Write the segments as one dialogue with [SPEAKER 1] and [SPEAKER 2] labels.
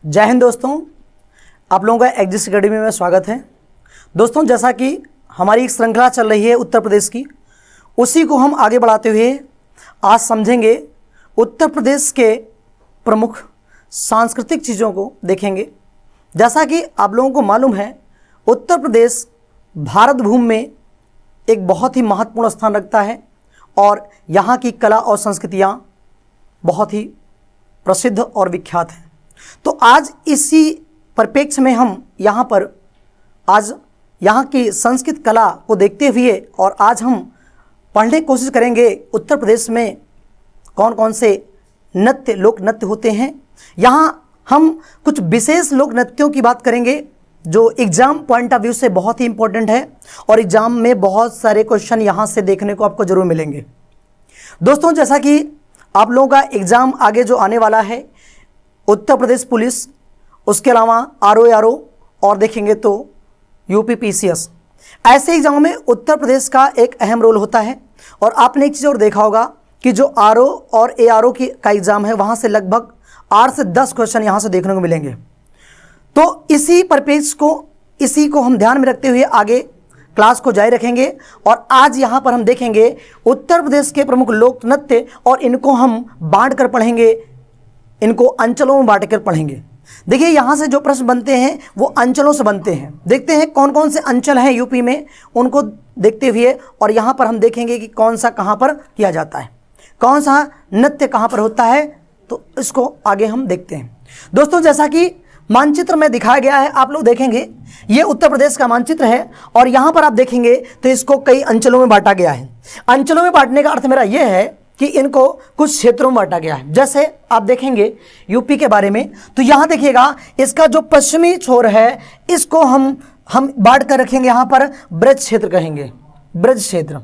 [SPEAKER 1] जय हिंद दोस्तों, आप लोगों का एग्जिस्ट अकेडमी में स्वागत है। दोस्तों, जैसा कि हमारी एक श्रृंखला चल रही है उत्तर प्रदेश की, उसी को हम आगे बढ़ाते हुए आज समझेंगे। उत्तर प्रदेश के प्रमुख सांस्कृतिक चीज़ों को देखेंगे। जैसा कि आप लोगों को मालूम है, उत्तर प्रदेश भारत भूमि में एक बहुत ही महत्वपूर्ण स्थान रखता है और यहाँ की कला और संस्कृतियाँ बहुत ही प्रसिद्ध और विख्यात हैं। तो आज इसी परिप्रेक्ष्य में हम यहाँ पर आज यहाँ की संस्कृत कला को देखते हुए और आज हम पढ़ने की कोशिश करेंगे उत्तर प्रदेश में कौन कौन से नृत्य लोक नृत्य होते हैं। यहाँ हम कुछ विशेष लोक नृत्यों की बात करेंगे जो एग्ज़ाम पॉइंट ऑफ व्यू से बहुत ही इंपॉर्टेंट है और एग्ज़ाम में बहुत सारे क्वेश्चन यहाँ से देखने को आपको ज़रूर मिलेंगे। दोस्तों, जैसा कि आप लोगों का एग्ज़ाम आगे जो आने वाला है, उत्तर प्रदेश पुलिस, उसके अलावा आरओ और देखेंगे तो यूपी पीसीएस, ऐसे एग्जामों में उत्तर प्रदेश का एक अहम रोल होता है। और आपने एक चीज़ और देखा होगा कि जो आरओ और एआरओ की का एग्ज़ाम है, वहाँ से लगभग 8 से 10 क्वेश्चन यहाँ से देखने को मिलेंगे। तो इसी को हम ध्यान में रखते हुए आगे क्लास को जारी रखेंगे और आज यहाँ पर हम देखेंगे उत्तर प्रदेश के प्रमुख लोक नृत्य और इनको हम बांट कर पढ़ेंगे, इनको अंचलों में बांट कर पढ़ेंगे। देखिए, यहाँ से जो प्रश्न बनते हैं वो अंचलों से बनते हैं। देखते हैं कौन कौन से अंचल हैं यूपी में, उनको देखते हुए और यहाँ पर हम देखेंगे कि कौन सा कहाँ पर किया जाता है, कौन सा नृत्य कहाँ पर होता है। तो इसको आगे हम देखते हैं। दोस्तों, जैसा कि मानचित्र में दिखाया गया है, आप लोग देखेंगे ये उत्तर प्रदेश का मानचित्र है और यहाँ पर आप देखेंगे तो इसको कई अंचलों में बांटा गया है। अंचलों में बांटने का अर्थ मेरा ये है कि इनको कुछ क्षेत्रों में बांटा गया है। जैसे आप देखेंगे यूपी के बारे में, तो यहाँ देखिएगा इसका जो पश्चिमी छोर है इसको हम बांट कर रखेंगे, यहाँ पर ब्रज क्षेत्र कहेंगे, ब्रज क्षेत्र।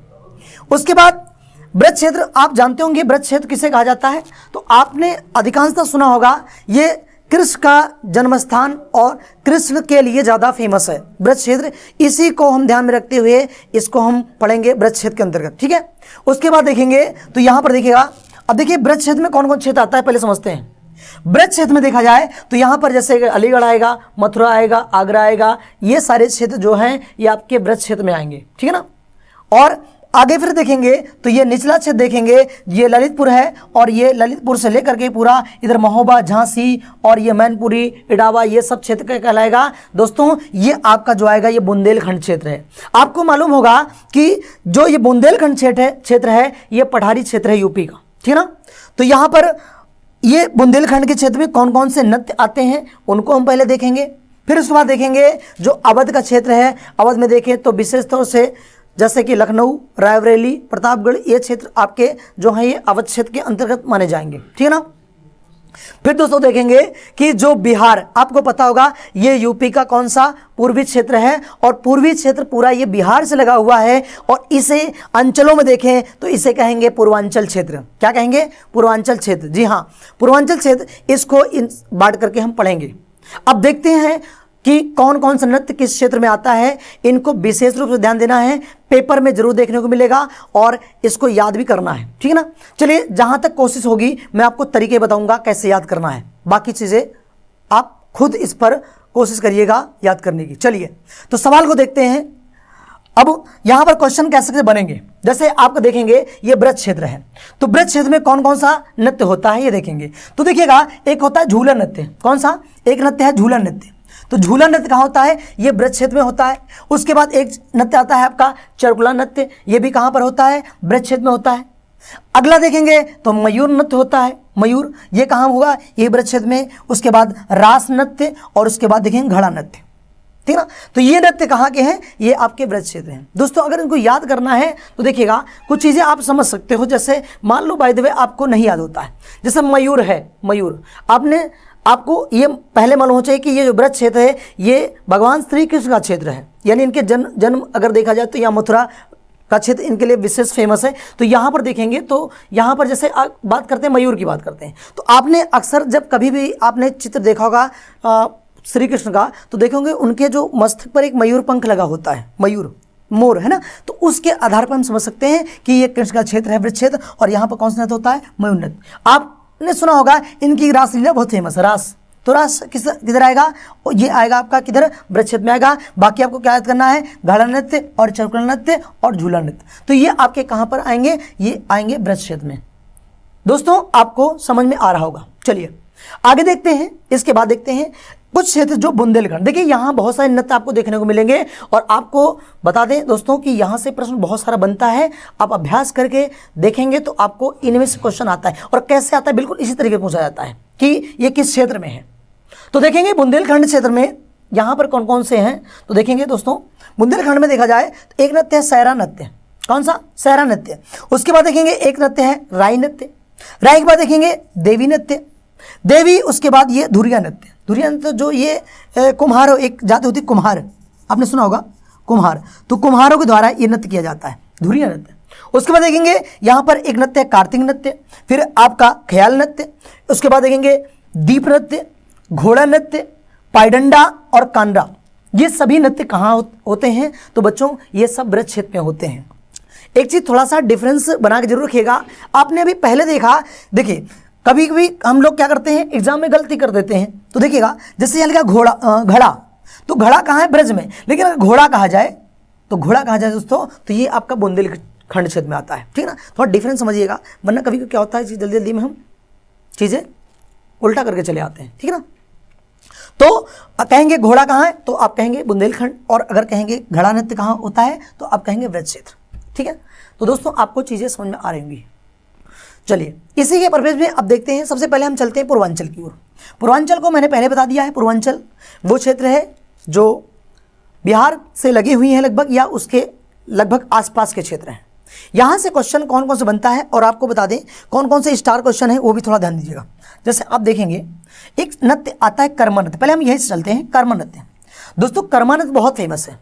[SPEAKER 1] उसके बाद ब्रज क्षेत्र, आप जानते होंगे ब्रज क्षेत्र किसे कहा जाता है, तो आपने अधिकांशतः सुना होगा ये कृष्ण का जन्मस्थान और कृष्ण के लिए ज़्यादा फेमस है ब्रज क्षेत्र। इसी को हम ध्यान में रखते हुए इसको हम पढ़ेंगे ब्रज क्षेत्र के अंतर्गत, ठीक है। उसके बाद देखेंगे तो यहाँ पर देखिएगा, अब देखिए ब्रज क्षेत्र में कौन कौन क्षेत्र आता है पहले समझते हैं। ब्रज क्षेत्र में देखा जाए तो यहाँ पर जैसे अलीगढ़ आएगा, मथुरा आएगा, आगरा आएगा, ये सारे क्षेत्र जो हैं ये आपके ब्रज क्षेत्र में आएंगे, ठीक है ना। और आगे फिर देखेंगे तो ये निचला क्षेत्र देखेंगे, ये ललितपुर है और ये ललितपुर से लेकर के पूरा इधर महोबा, झांसी और ये मैनपुरी, इटावा, ये सब क्षेत्र का कहलाएगा। दोस्तों, ये आपका जो आएगा ये बुंदेलखंड क्षेत्र है। आपको मालूम होगा कि जो ये बुंदेलखंड क्षेत्र है ये पठारी क्षेत्र है यूपी का, ठीक है ना। तो यहाँ पर ये बुंदेलखंड के क्षेत्र में कौन कौन से नृत्य आते हैं उनको हम पहले देखेंगे। फिर उसके बाद देखेंगे जो अवध का क्षेत्र है, अवध में देखें तो विशेष तौर से जैसे कि लखनऊ, रायबरेली, प्रतापगढ़, ये क्षेत्र आपके जो हैं ये अवध क्षेत्र के अंतर्गत माने जाएंगे, ठीक है ना। फिर दोस्तों देखेंगे कि जो बिहार, आपको पता होगा ये यूपी का कौन सा पूर्वी क्षेत्र है और पूर्वी क्षेत्र पूरा ये बिहार से लगा हुआ है और इसे अंचलों में देखें तो इसे कहेंगे पूर्वांचल क्षेत्र। क्या कहेंगे? पूर्वांचल क्षेत्र। जी हाँ, पूर्वांचल क्षेत्र, इसको बांट करके हम पढ़ेंगे। अब देखते हैं कि कौन कौन सा नृत्य किस क्षेत्र में आता है, इनको विशेष रूप से ध्यान देना है, पेपर में जरूर देखने को मिलेगा और इसको याद भी करना है, ठीक है ना। चलिए, जहां तक कोशिश होगी मैं आपको तरीके बताऊंगा कैसे याद करना है, बाकी चीजें आप खुद इस पर कोशिश करिएगा याद करने की। चलिए, तो सवाल को देखते हैं। अब यहां पर क्वेश्चन कैसे बनेंगे, जैसे आपको देखेंगे ये ब्रज क्षेत्र है, तो ब्रज क्षेत्र में कौन कौन सा नृत्य होता है ये देखेंगे। तो देखिएगा, एक होता है झूलन नृत्य। कौन सा? एक नृत्य है झूलन नृत्य। तो झूलन नृत्य कहाँ होता है? ये ब्रज क्षेत्र में होता है। उसके बाद एक नृत्य आता है आपका चरकुला नृत्य, ये भी कहाँ पर होता है? ब्रज क्षेत्र में होता है। अगला देखेंगे तो मयूर नृत्य होता है। मयूर, ये कहाँ होगा? ये ब्रज क्षेत्र में। उसके बाद रास नृत्य और उसके बाद देखेंगे घड़ा नृत्य, ठीक है ना। तो ये नृत्य कहाँ के हैं? ये आपके ब्रज क्षेत्र हैं। दोस्तों, अगर इनको याद करना है तो देखिएगा कुछ चीज़ें आप समझ सकते हो। जैसे मान लो बाय द वे आपको नहीं याद होता है, जैसे मयूर है, मयूर आपको ये पहले मालूम हो चाहिए कि ये जो ब्रज क्षेत्र है ये भगवान श्री कृष्ण का क्षेत्र है, यानी इनके जन्म अगर देखा जाए तो यहाँ मथुरा का क्षेत्र इनके लिए विशेष फेमस है। तो यहाँ पर देखेंगे तो यहाँ पर जैसे बात करते हैं, मयूर की बात करते हैं, तो आपने अक्सर जब कभी भी आपने चित्र देखा होगा श्री कृष्ण का, तो देखोगे उनके जो मस्तक पर एक मयूर पंख लगा होता है, मयूर, मोर, है ना। तो उसके आधार पर हम समझ सकते हैं कि ये कृष्ण का क्षेत्र है, ब्रज क्षेत्र, और यहाँ पर कौन सा नृत्य होता है? मयूर नृत्य। आपने सुना होगा इनकी रासलीला बहुत फेमस है, रास। थोड़ा किधर आएगा, ये आएगा आपका किधर, वृत्त क्षेत्र में आएगा। बाकी आपको क्या याद करना है, घड़ा नृत्य और चक्र नृत्य और झूला नृत्य, तो ये आपके कहाँ पर आएंगे, ये आएंगे वृत्त क्षेत्र में। दोस्तों आपको समझ में आ रहा होगा। चलिए आगे देखते हैं, इसके बाद देखते हैं कुछ क्षेत्र जो बुंदेलखंड। देखिए यहाँ बहुत सारे नृत्य आपको देखने को मिलेंगे और आपको बता दें दोस्तों कि यहाँ से प्रश्न बहुत सारा बनता है। आप अभ्यास करके देखेंगे तो आपको इनमें से क्वेश्चन आता है, और कैसे आता है, बिल्कुल इसी तरीके से पूछा जाता है कि ये किस क्षेत्र में है। तो देखेंगे बुंदेलखंड क्षेत्र में यहाँ पर कौन कौन से हैं, तो देखेंगे दोस्तों बुंदेलखंड में देखा जाए तो एक नृत्य है सहरा नृत्य। कौन सा, सहरा नृत्य। उसके बाद देखेंगे एक नृत्य है राई नृत्य। राई के बाद देखेंगे देवी नृत्य, देवी उसके बाद ये धुरिया नृत्य। धुरिया नृत्य जो ये कुम्हार, एक जाति होती है कुम्हार, आपने सुना होगा कुम्हार, तो कुम्हारों के द्वारा ये नृत्य किया जाता है, धुरिया नृत्य। उसके बाद देखेंगे यहाँ पर एक नृत्य है कार्तिक नृत्य, फिर आपका ख्याल नृत्य, उसके बाद देखेंगे दीप नृत्य, घोड़ा नृत्य, पायडंडा और कांडा। ये सभी नृत्य कहाँ होते हैं, तो बच्चों ये सब वृत्त क्षेत्र में होते हैं। एक चीज़ थोड़ा सा डिफरेंस बना के जरूर रखिएगा, आपने अभी पहले देखा, देखिए कभी कभी हम लोग क्या करते हैं एग्जाम में गलती कर देते हैं। तो देखिएगा जैसे यहाँ लिखा घोड़ा, घड़ा, तो घड़ा कहाँ है, ब्रज में, लेकिन अगर घोड़ा कहा जाए तो घोड़ा कहा जाए दोस्तों तो ये आपका बुंदेलखंड क्षेत्र में आता है, ठीक है ना। थोड़ा डिफरेंस समझिएगा, वरना कभी क्या होता है जल्दी जल्दी में हम चीज़ें उल्टा करके चले आते हैं, ठीक है ना। तो कहेंगे घोड़ा कहाँ है, तो आप कहेंगे बुंदेलखंड, और अगर कहेंगे घड़ा नृत्य कहाँ होता है तो आप कहेंगे वृत्त क्षेत्र, ठीक है। तो दोस्तों आपको चीज़ें समझ में आ रही होंगी। चलिए इसी के पर्पज में अब देखते हैं, सबसे पहले हम चलते हैं पूर्वांचल की ओर। पूर्वांचल को मैंने पहले बता दिया है, पूर्वांचल वो क्षेत्र है जो बिहार से लगे हुई हैं लगभग, या उसके लगभग आसपास के क्षेत्र हैं। यहाँ से क्वेश्चन कौन कौन से बनता है, और आपको बता दें कौन कौन से स्टार क्वेश्चन है, वो भी थोड़ा ध्यान दीजिएगा। जैसे आप देखेंगे एक नृत्य आता है कर्मा नृत्य, पहले हम यहीं से चलते हैं। कर्मा नृत्य दोस्तों, कर्मा नृत्य बहुत फेमस है।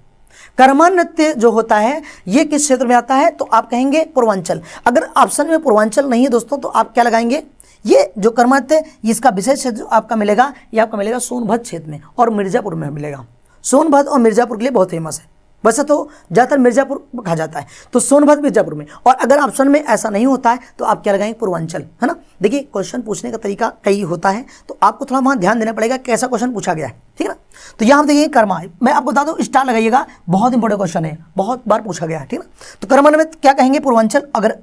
[SPEAKER 1] कर्मा नृत्य जो होता है ये किस क्षेत्र में आता है, तो आप कहेंगे पूर्वांचल। अगर ऑप्शन में पूर्वांचल नहीं है दोस्तों तो आप क्या लगाएंगे, ये जो कर्मा नृत्य इसका विशेष क्षेत्र आपका मिलेगा, ये आपका मिलेगा सोनभद्र क्षेत्र में और मिर्जापुर में मिलेगा। सोनभद्र और मिर्जापुर के लिए बहुत फेमस है, वैसे तो ज़्यादातर मिर्जापुर कहा जाता है, तो सोनभद्र मिर्जापुर में। और अगर ऑप्शन में ऐसा नहीं होता है तो आप क्या लगाएंगे, पूर्वांचल, है ना। देखिए क्वेश्चन पूछने का तरीका कई होता है, तो आपको थोड़ा वहाँ ध्यान देना पड़ेगा कैसा क्वेश्चन पूछा गया है, ठीक है ना। तो यहाँ हम देखिए कर्मा, मैं आपको बता दूँ स्टार लगाइएगा, बहुत इंपॉर्टेंट क्वेश्चन है, बहुत बार पूछा गया है, ठीक है ना। तो कर्मा में क्या कहेंगे, पूर्वांचल, अगर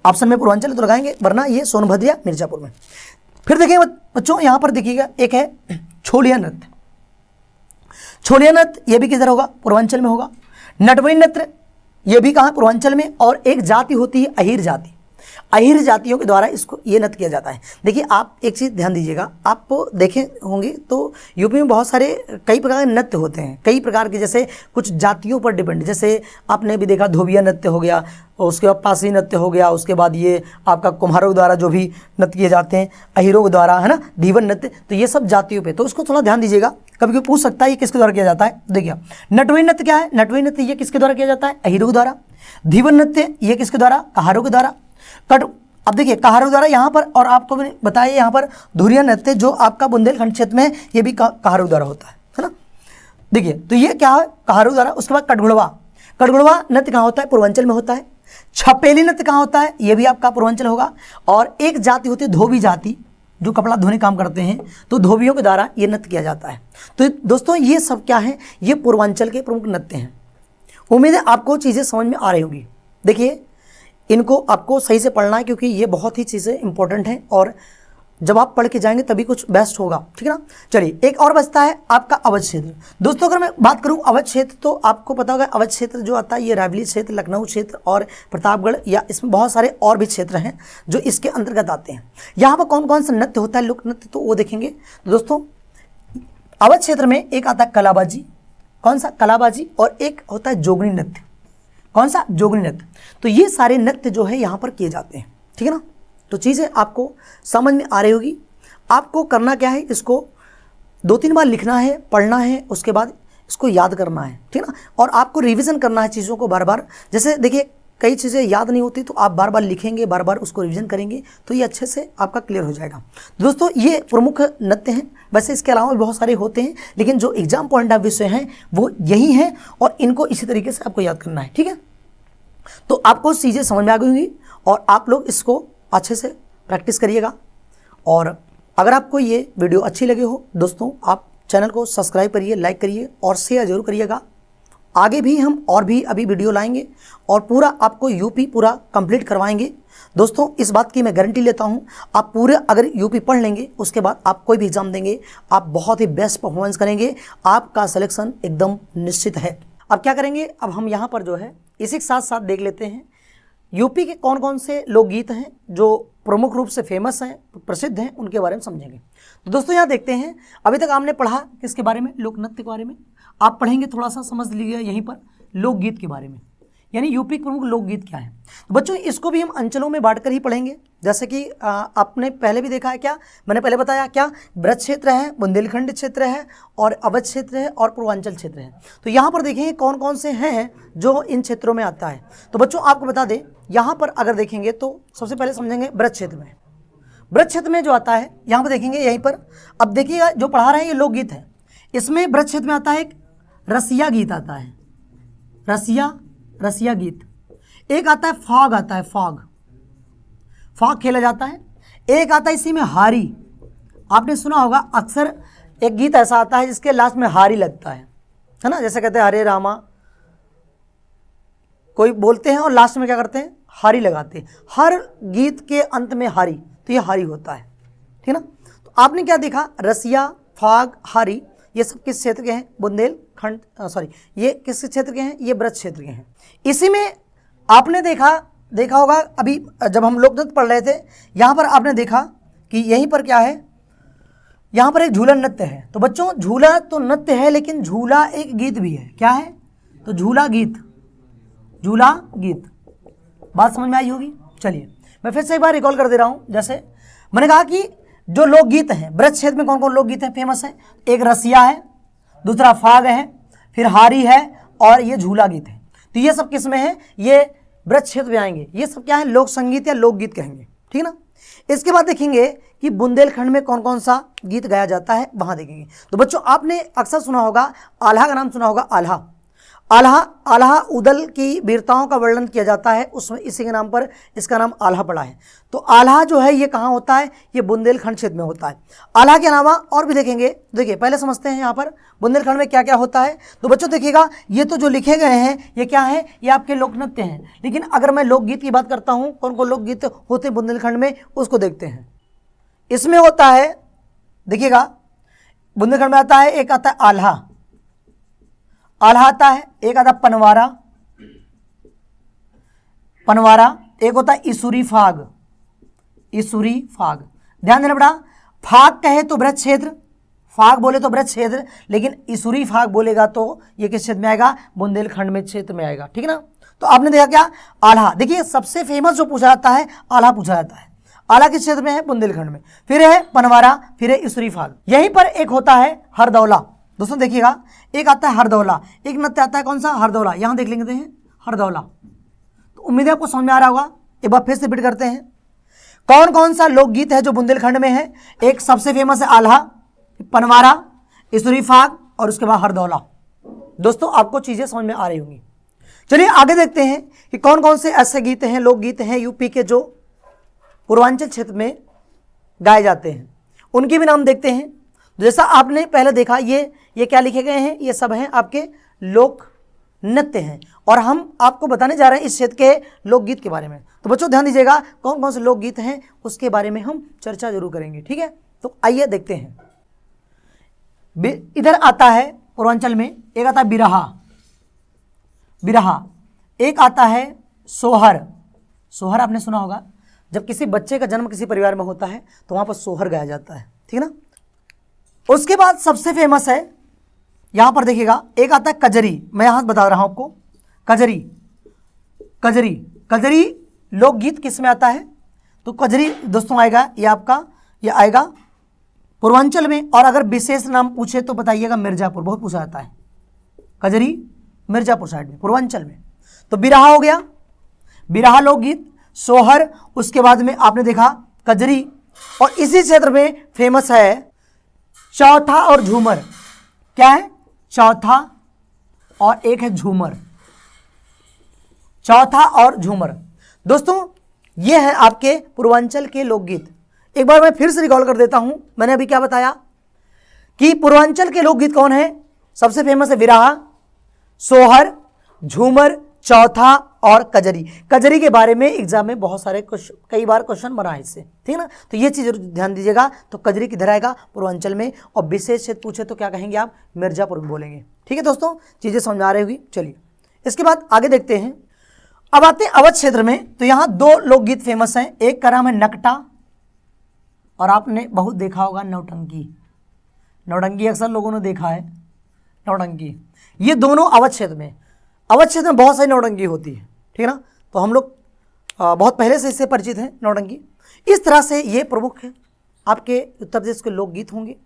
[SPEAKER 1] ऑप्शन में पूर्वांचल तो लगाएंगे, वरना ये सोनभद्र या मिर्जापुर में। फिर देखिए बच्चों यहाँ पर देखिएगा एक है छोलिया नृत्य। छोलिया नृत्य ये भी किधर होगा, पूर्वांचल में होगा। नटवरी नृत्य ये भी कहाँ, पूर्वांचल में। और एक जाति होती है अहिर जाति, अहिर जातियों के द्वारा इसको ये नृत्य किया जाता है। देखिए आप एक चीज़ ध्यान दीजिएगा, आप देखे होंगे तो यूपी में बहुत सारे कई प्रकार के नृत्य होते हैं, कई प्रकार के, जैसे कुछ जातियों पर डिपेंड, जैसे आपने भी देखा धोबिया नृत्य हो गया, उसके बाद पासी नृत्य हो गया, उसके बाद ये आपका कुम्हारों द्वारा जो भी नृत्य किए जाते हैं अहिरों के द्वारा, है ना, धीवन नृत्य, तो ये सब जातियों पे, तो उसको थोड़ा ध्यान दीजिएगा। कभी कोई पूछ सकता है ये किसके द्वारा किया जाता है। देखिए नटवरी नृत्य क्या है, नटवरी नृत्य ये किसके द्वारा किया जाता है, अहिरों के द्वारा। धीवन नृत्य ये किसके द्वारा, कहारों के द्वारा। अब देखिए कहारों द्वारा यहाँ पर, और आपको भी बताइए यहाँ पर धुरिया नृत्य जो आपका बुंदेलखंड क्षेत्र में ये भी कहारों द्वारा होता है ना। देखिए तो ये क्या है, कहारों द्वारा। उसके बाद कटघुड़वा, कटघुड़वा नृत्य कहाँ होता है, पूर्वांचल में होता है। छपेली नृत्य कहाँ होता है, ये भी आपका पूर्वांचल होगा। और एक जाति होती है धोबी जाति, जो कपड़ा धोने काम करते हैं, तो धोबियों के द्वारा ये नृत्य किया जाता है। तो दोस्तों ये सब क्या है, ये पूर्वांचल के प्रमुख नृत्य हैं। उम्मीद है आपको चीज़ें समझ में आ रही होंगी। देखिए इनको आपको सही से पढ़ना है, क्योंकि ये बहुत ही चीज़ें इंपॉर्टेंट हैं, और जब आप पढ़ के जाएंगे तभी कुछ बेस्ट होगा, ठीक है ना। चलिए एक और बचता है आपका अवध क्षेत्र। दोस्तों अगर मैं बात करूं अवध क्षेत्र, तो आपको पता होगा अवध क्षेत्र जो आता है ये रायबरेली क्षेत्र, लखनऊ क्षेत्र और प्रतापगढ़, या इसमें बहुत सारे और भी क्षेत्र हैं जो इसके अंतर्गत आते हैं। यहाँ पर कौन कौन सा नृत्य होता है, लोक नृत्य, तो वो देखेंगे। तो दोस्तों अवध क्षेत्र में एक आता है कलाबाजी, कौन सा, कलाबाजी, और एक होता है जोगनी नृत्य, कौन सा, जोगनी नृत्य। तो ये सारे नृत्य जो है यहाँ पर किए जाते हैं, ठीक है ना। तो चीज़ें आपको समझ में आ रही होगी। आपको करना क्या है, इसको 2-3 बार लिखना है, पढ़ना है, उसके बाद इसको याद करना है, ठीक है ना। और आपको रिवीजन करना है चीज़ों को बार बार। जैसे देखिए कई चीज़ें याद नहीं होती, तो आप बार बार लिखेंगे, बार बार उसको रिवीजन करेंगे, तो ये अच्छे से आपका क्लियर हो जाएगा। दोस्तों ये प्रमुख नृत्य हैं, वैसे इसके अलावा भी बहुत सारे होते हैं, लेकिन जो एग्जाम पॉइंट ऑफ व्यू से हैं वो यही हैं, और इनको इसी तरीके से आपको याद करना है, ठीक है। तो आपको चीज़ें समझ में आ गई होंगी, और आप लोग इसको अच्छे से प्रैक्टिस करिएगा, और अगर आपको ये वीडियो अच्छी लगी हो दोस्तों, आप चैनल को सब्सक्राइब करिए, लाइक करिए और शेयर जरूर करिएगा। आगे भी हम और भी अभी वीडियो लाएंगे और पूरा आपको यूपी पूरा कंप्लीट करवाएंगे। दोस्तों इस बात की मैं गारंटी लेता हूँ, आप पूरे अगर यूपी पढ़ लेंगे उसके बाद आप कोई भी एग्जाम देंगे, आप बहुत ही बेस्ट परफॉर्मेंस करेंगे, आपका सिलेक्शन एकदम निश्चित है। अब क्या करेंगे, अब हम यहाँ पर जो है इसी के साथ साथ देख लेते हैं यूपी के कौन कौन से लोकगीत हैं जो प्रमुख रूप से फेमस हैं, प्रसिद्ध हैं, उनके बारे में समझेंगे। तो दोस्तों यहाँ देखते हैं, अभी तक आपने पढ़ा किसके बारे में, लोक नृत्य के बारे में। आप पढ़ेंगे थोड़ा सा समझ लीजिए यहीं पर लोकगीत के बारे में, यानी यूपी के प्रमुख लोकगीत क्या है। तो बच्चों इसको भी हम अंचलों में बांट कर ही पढ़ेंगे, जैसे कि आपने पहले भी देखा है, क्या मैंने पहले बताया, क्या ब्रज क्षेत्र है, बुंदेलखंड क्षेत्र है और अवध क्षेत्र है और पूर्वांचल क्षेत्र है। तो यहाँ पर देखेंगे कौन कौन से हैं जो इन क्षेत्रों में आता है। तो बच्चों आपको बता दें, यहाँ पर अगर देखेंगे तो सबसे पहले समझेंगे ब्रज क्षेत्र में। ब्रज क्षेत्र में जो आता है यहाँ पर देखेंगे, यहीं पर अब देखिएगा जो पढ़ा रहे हैं ये लोकगीत है। इसमें ब्रज क्षेत्र में आता है एक रसिया गीत आता है, रसिया गीत। एक आता है फाग, आता है फाग खेला जाता है। एक आता है इसी में हारी, आपने सुना होगा अक्सर एक गीत ऐसा आता है जिसके लास्ट में हारी लगता है ना, जैसे कहते हैं हरे रामा, कोई बोलते हैं और लास्ट में क्या करते हैं, हारी लगाते हैं। हर गीत के अंत में हारी, तो ये हारी होता है, ठीक ना। तो आपने क्या देखा, रसिया, फाग, हारी, ये सब किस क्षेत्र के हैं, बुंदेलखंड, ये किस क्षेत्र के हैं, ये ब्रज क्षेत्र के हैं। इसी में आपने देखा होगा अभी जब हम लोक नृत्य पढ़ रहे थे, यहाँ पर आपने देखा कि यहीं पर क्या है, यहाँ पर एक झूला नृत्य है। तो बच्चों झूला तो नृत्य है लेकिन झूला एक गीत भी है, क्या है, तो झूला गीत, बात समझ में आई होगी। चलिए मैं फिर से एक बार रिकॉल कर दे रहा हूँ। जैसे मैंने कहा कि जो लोकगीत हैं ब्रज क्षेत्र में कौन कौन लोकगीत हैं फेमस है, एक रसिया है, दूसरा फाग है, फिर हारी है और ये झूला गीत है। तो ये सब किस में है, ये ब्रज क्षेत्र में आएंगे। ये सब क्या है, लोक संगीत या लोकगीत कहेंगे, ठीक ना। इसके बाद देखेंगे कि बुंदेलखंड में कौन कौन सा गीत गाया जाता है, वहां देखेंगे। तो बच्चों आपने अक्सर सुना होगा, आल्हा का नाम सुना होगा, आल्हा उदल की वीरताओं का वर्णन किया जाता है, उसमें इसी के नाम पर इसका नाम आल्हा पड़ा है। तो आल्हा जो है ये कहाँ होता है, ये बुंदेलखंड क्षेत्र में होता है। आल्हा के अलावा और भी देखेंगे, देखिए पहले समझते हैं यहाँ पर बुंदेलखंड में क्या क्या होता है। तो बच्चों देखिएगा ये तो जो लिखे गए हैं ये क्या है, ये आपके लोक नृत्य हैं। लेकिन अगर मैं लोकगीत की बात करता हूँ, कौन कौन लोकगीत होते हैं बुंदेलखंड में, उसको देखते हैं। इसमें होता है, देखिएगा बुंदेलखंड में आता है, एक आता है आल्हा आता है, एक आता है पनवारा, एक होता है इसूरी फाग। ध्यान देना बेटा, फाग कहे तो ब्रज क्षेत्र, फाग बोले तो ब्रज क्षेत्र, लेकिन इसूरी फाग बोलेगा तो ये किस क्षेत्र में आएगा, बुंदेलखंड में क्षेत्र में आएगा, ठीक ना। तो आपने देखा क्या, आल्हा, देखिए सबसे फेमस जो पूछा जाता है आल्हा पूछा जाता है। आल्हा किस क्षेत्र में है, बुंदेलखंड में। फिर है पनवारा, फिर है इसूरी फाग। यहीं पर एक होता है हरदौला। दोस्तों देखिएगा एक आता है हरदौला, एक नृत्य आता है कौन सा, हरदौला। यहां देख लेंगे हैं हरदौला। तो उम्मीद है आपको समझ में आ रहा होगा। एक बार फिर से रिपीट करते हैं, कौन कौन सा लोकगीत है जो बुंदेलखंड में है। एक सबसे फेमस है आल्हा, पनवारा, इसूरी फाग और उसके बाद हरदौला। दोस्तों आपको चीजें समझ में आ रही होंगी। चलिए आगे देखते हैं कि कौन कौन से ऐसे गीत हैं, लोकगीत हैं यूपी के जो पूर्वांचल क्षेत्र में गाए जाते हैं, उनके भी नाम देखते हैं। जैसा आपने पहले देखा, ये क्या लिखे गए हैं, ये सब हैं आपके लोक नृत्य हैं और हम आपको बताने जा रहे हैं इस क्षेत्र के लोकगीत के बारे में। तो बच्चों ध्यान दीजिएगा, कौन कौन से लोकगीत हैं उसके बारे में हम चर्चा जरूर करेंगे, ठीक है। तो आइए देखते हैं। इधर आता है पूर्वांचल में, एक आता है बिरहा, एक आता है सोहर आपने सुना होगा, जब किसी बच्चे का जन्म किसी परिवार में होता है तो वहां पर सोहर गाया जाता है, ठीक ना। उसके बाद सबसे फेमस है, यहां पर देखिएगा एक आता है कजरी। मैं यहां बता रहा हूं आपको, कजरी लोकगीत किस में आता है, तो कजरी दोस्तों आएगा ये आपका, ये आएगा पूर्वांचल में। और अगर विशेष नाम पूछे तो बताइएगा मिर्जापुर, बहुत पूछा जाता है कजरी, मिर्जापुर साइड में, पूर्वांचल में। तो बिरहा हो गया, बिरहा लोकगीत, सोहर, उसके बाद में आपने देखा कजरी, और इसी क्षेत्र में फेमस है चौथा और झूमर। क्या है, चौथा और एक है झूमर, चौथा और झूमर। दोस्तों ये है आपके पूर्वांचल के लोकगीत। एक बार मैं फिर से रिकॉल कर देता हूं, मैंने अभी क्या बताया कि पूर्वांचल के लोकगीत कौन है? सबसे फेमस है बिरहा, सोहर, झूमर, चौथा और कजरी। कजरी के बारे में एग्जाम में बहुत सारे कई बार क्वेश्चन बना है इससे, ठीक है ना। तो ये चीज़ जरूर ध्यान दीजिएगा। तो कजरी किधर आएगा? पूर्वांचल में। और विशेष क्षेत्र पूछे तो क्या कहेंगे आप? मिर्जापुर में बोलेंगे। ठीक है दोस्तों, चीज़ें समझ में आ रही होगी। चलिए इसके बाद आगे देखते हैं। अब आते हैं अवध क्षेत्र में। तो यहाँ दो लोकगीत फेमस हैं, एक का नाम है नकटा और आपने बहुत देखा होगा नौटंकी। नौटंकी अक्सर लोगों ने देखा है, नौटंकी। ये दोनों अवध क्षेत्र में, अवध क्षेत्र में बहुत सारी नौटंकी होती है, ठीक है ना। तो हम लोग बहुत पहले से इससे परिचित हैं, नौटंकी। इस तरह से ये प्रमुख है आपके उत्तर प्रदेश के लोकगीत होंगे।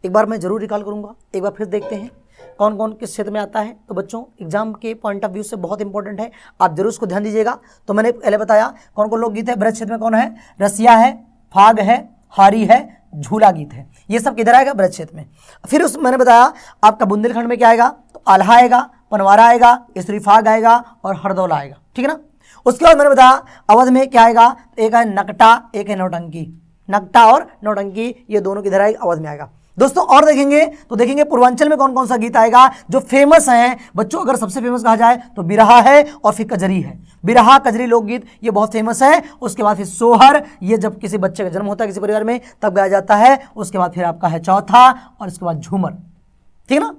[SPEAKER 1] एक बार मैं जरूर रिकॉल करूँगा, एक बार फिर देखते हैं कौन कौन किस क्षेत्र में आता है। तो बच्चों एग्जाम के पॉइंट ऑफ व्यू से बहुत इंपॉर्टेंट है, आप जरूर उसको ध्यान दीजिएगा। तो मैंने पहले बताया कौन कौन लोकगीत है। ब्रज क्षेत्र में कौन है? रसिया है, फाग है, हारी है, झूला गीत है। ये सब किधर आएगा? ब्रज क्षेत्र में। फिर उस मैंने बताया आपका बुंदेलखंड में क्या आएगा? तो आल्हा आएगा, पनवारा आएगा, स्त्री फाग आएगा और हरदौला आएगा, ठीक है ना। उसके बाद मैंने बताया अवध में क्या आएगा? एक है नकटा, एक है नौटंकी। नकटा और नौटंकी ये दोनों किधर आएगा? अवध में आएगा। दोस्तों और देखेंगे तो देखेंगे पूर्वांचल में कौन कौन सा गीत आएगा जो फेमस हैं बच्चों। अगर सबसे फेमस कहा जाए तो बिरहा है और फिर कजरी है। बिरहा, कजरी लोकगीत ये बहुत फेमस है। उसके बाद फिर सोहर, ये जब किसी बच्चे का जन्म होता है किसी परिवार में तब गाया जाता है। उसके बाद फिर आपका है चौथा और उसके बाद झूमर, ठीक है ना।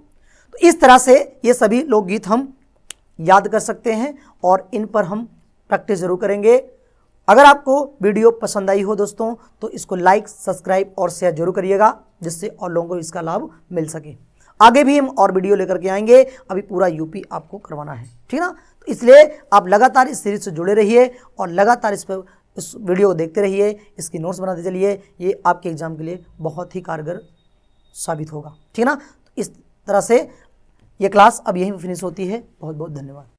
[SPEAKER 1] तो इस तरह से ये सभी लोकगीत हम याद कर सकते हैं और इन पर हम प्रैक्टिस जरूर करेंगे। अगर आपको वीडियो पसंद आई हो दोस्तों तो इसको लाइक, सब्सक्राइब और शेयर जरूर करिएगा, जिससे और लोगों को इसका लाभ मिल सके। आगे भी हम और वीडियो लेकर के आएंगे। अभी पूरा यूपी आपको करवाना है, ठीक है ना। तो इसलिए आप लगातार इस सीरीज से जुड़े रहिए और लगातार इस वीडियो को देखते रहिए, इसकी नोट्स बनाते चलिए। ये आपके एग्जाम के लिए बहुत ही कारगर साबित होगा, ठीक है ना। तो इस तरह से ये क्लास अब यहीं फिनिश होती है। बहुत बहुत धन्यवाद।